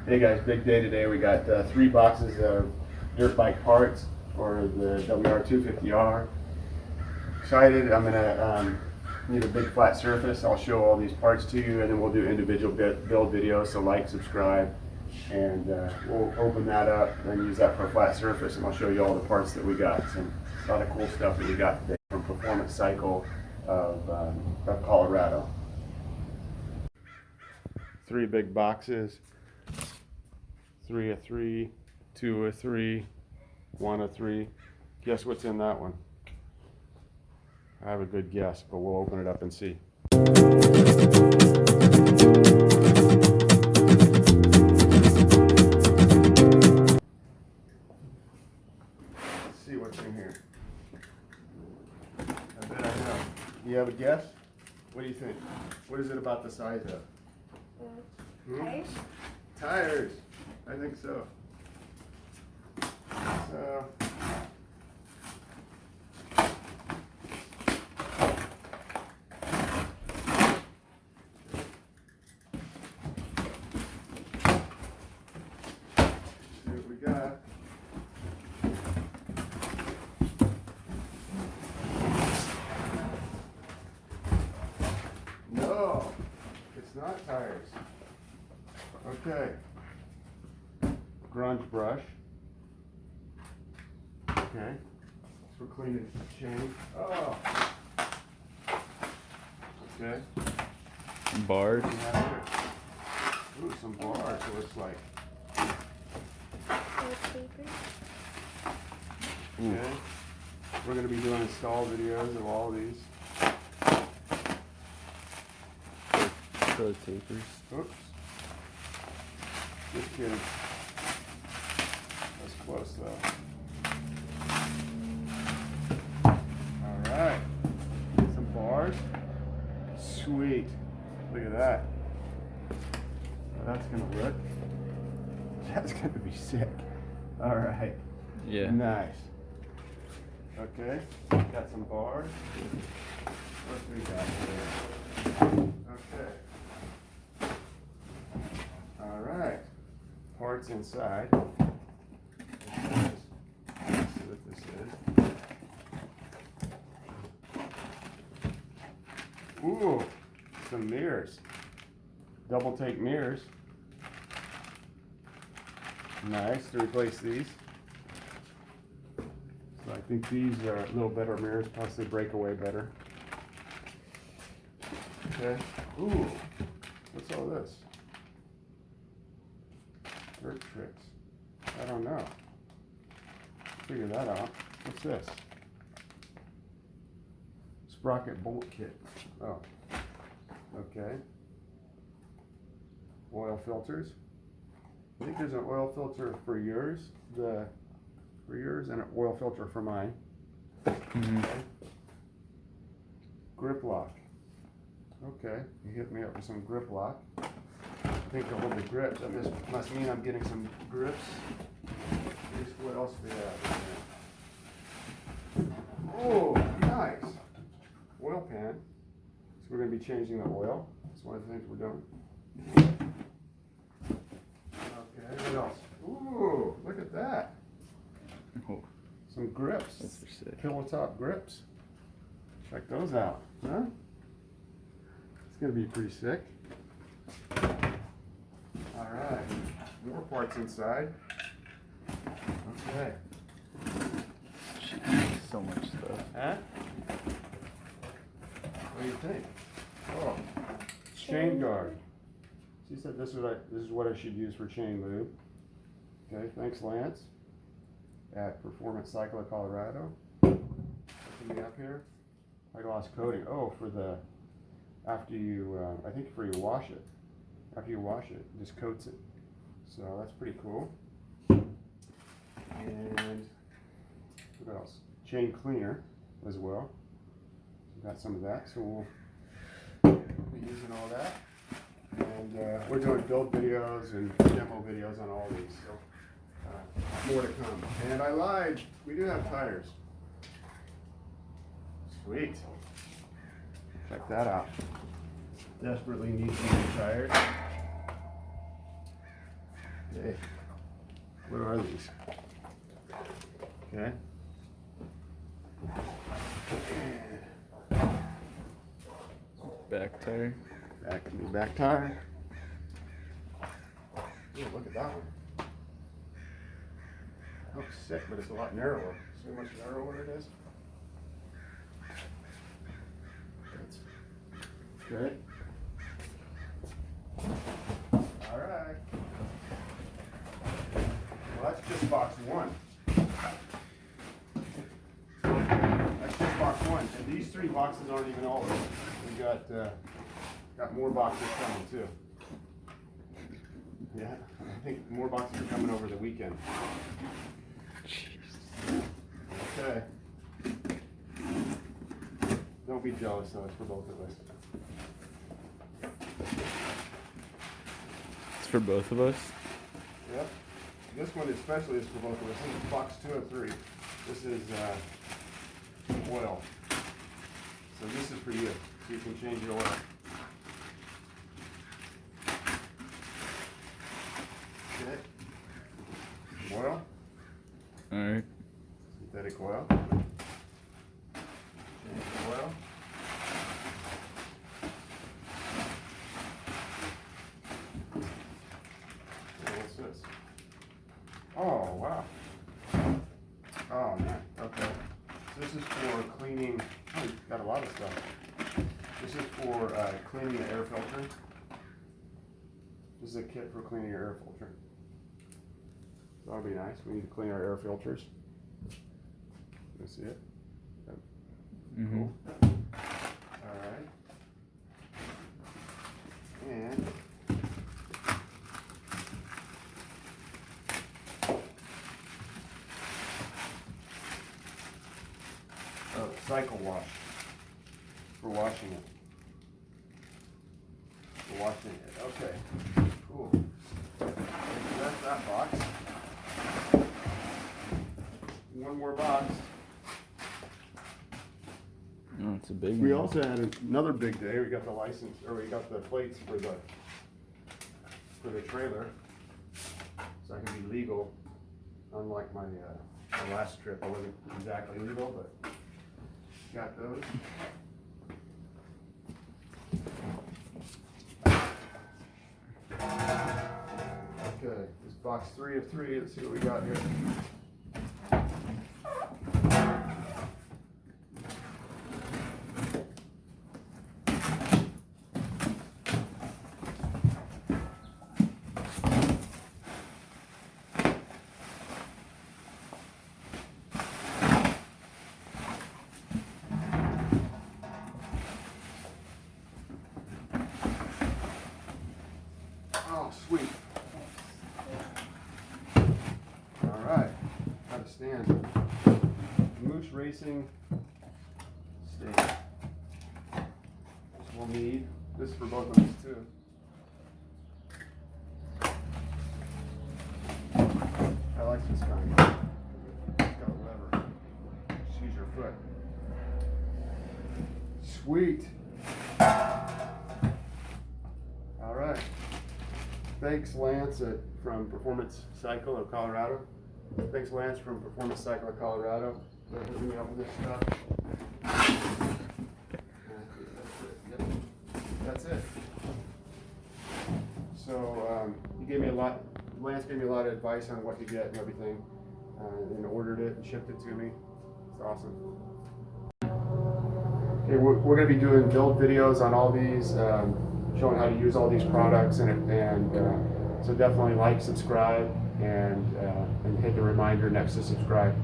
Hey guys, big day today. We got 3 boxes of dirt bike parts for the WR250R. Excited. I'm gonna need a big flat surface. I'll show all these parts to you, and then we'll do individual build videos. So like, subscribe, and we'll open that up and use that for a flat surface, and I'll show you all the parts that we got. Some a lot of cool stuff that we got today from Performance Cycle of Colorado. 3 big boxes. 3 of 3, 2 of 3, 1 of 3. Guess what's in that one? I have a good guess, but we'll open it up and see. Let's see what's in here. I bet I know. You have a guess? What do you think? What is it about the size of? Tires? Tires. I think so. See what we got. No, it's not tires. Okay. Grunge brush. Okay. For cleaning chain. Oh. Okay. Bars. What do we have here? Ooh, some bars, it looks like. Okay. We're going to be doing install videos of all these. ProTapers. Oops. Just kidding. That's close though. Alright. Some bars. Sweet. Look at that. Well, that's gonna look. That's gonna be sick. Alright. Yeah. Nice. Okay. Got some bars. What do we got here? Okay. Alright. Parts inside. Let's see what this is. Ooh, some mirrors. DoubleTake mirrors. Nice to replace these. So I think these are a little better mirrors, plus they break away better. Okay. Ooh, what's all this? Dirt tricks. I don't know. Figure that out. What's this? Sprocket bolt kit. Oh. Okay. Oil filters. I think there's an oil filter for yours. And an oil filter for mine. Mm-hmm. Okay. GripLock. Okay. You hit me up with some GripLock. I think to hold the grip. That must mean I'm getting some grips. What else do we have? Oh, nice. Oil pan. So we're going to be changing the oil. That's one of the things we're doing. Okay, what else? Ooh, look at that. Oh, Some grips. that's for sick. Pillow top grips. Check those out. Huh? It's going to be pretty sick. Alright, more parts inside. Okay. So much stuff. Huh? What do you think? Oh, chain guard. She said this is what I should use for chain lube. Okay, thanks Lance at Performance Cycle of Colorado. Looking me up here. High-gloss coating. Oh, for the after you I think for you wash it. After you wash it, it just coats it. So that's pretty cool. And what else? Chain cleaner as well. Got some of that, so we'll be using all that. And we're doing build videos and demo videos on all these, so more to come. And I lied, we do have tires. Sweet. Check that out. Desperately need some new tires. Okay. What are these? Okay. Back tire. Back tire. Ooh, look at that one. That looks sick, but it's a lot narrower. See how much narrower it is? That's good. All right. Well, that's just box one. That's just box one. And these 3 boxes aren't even all of it. We got more boxes coming too. Yeah, I think more boxes are coming over the weekend. Jeez. Okay. Don't be jealous though, it's for both of us. It's for both of us. Yep. This one especially is for both of us. This is box 2 of 3. This is oil. So this is for you. So you can change your oil. Okay. Oil. Alright. Synthetic oil. Change the oil. What's this? Oh, wow. Oh, man. Okay. So this is for cleaning. Oh, you've got a lot of stuff. This is for cleaning the air filter. This is a kit for cleaning your air filter. That'll be nice. We need to clean our air filters. You see it? Mm-hmm. Cool. All right. And cycle wash for washing it. For washing it. Okay. Cool. So that's that box. One more box. Oh, it's a big We one. also had another big day. We got the license, or we got the plates for the trailer, so I can be legal. Unlike my last trip, I wasn't exactly legal, but got those. Okay, this is box 3 of 3. Let's see what we got here. Oh, sweet. All right, got a stand. Moose Racing steak. This we'll need. This is for both of us too. I like this kind. It's got a lever. Just use your foot. Sweet. All right. Thanks, Lance from Performance Cycle of Colorado. Thanks, Lance from Performance Cycle of Colorado for hooking me up with this stuff. Yep. That's it. So he gave me a lot. Lance gave me a lot of advice on what to get and everything, and ordered it and shipped it to me. It's awesome. Okay, we're going to be doing build videos on all these. Showing how to use all these products and so definitely like, subscribe, and hit the reminder next to subscribe.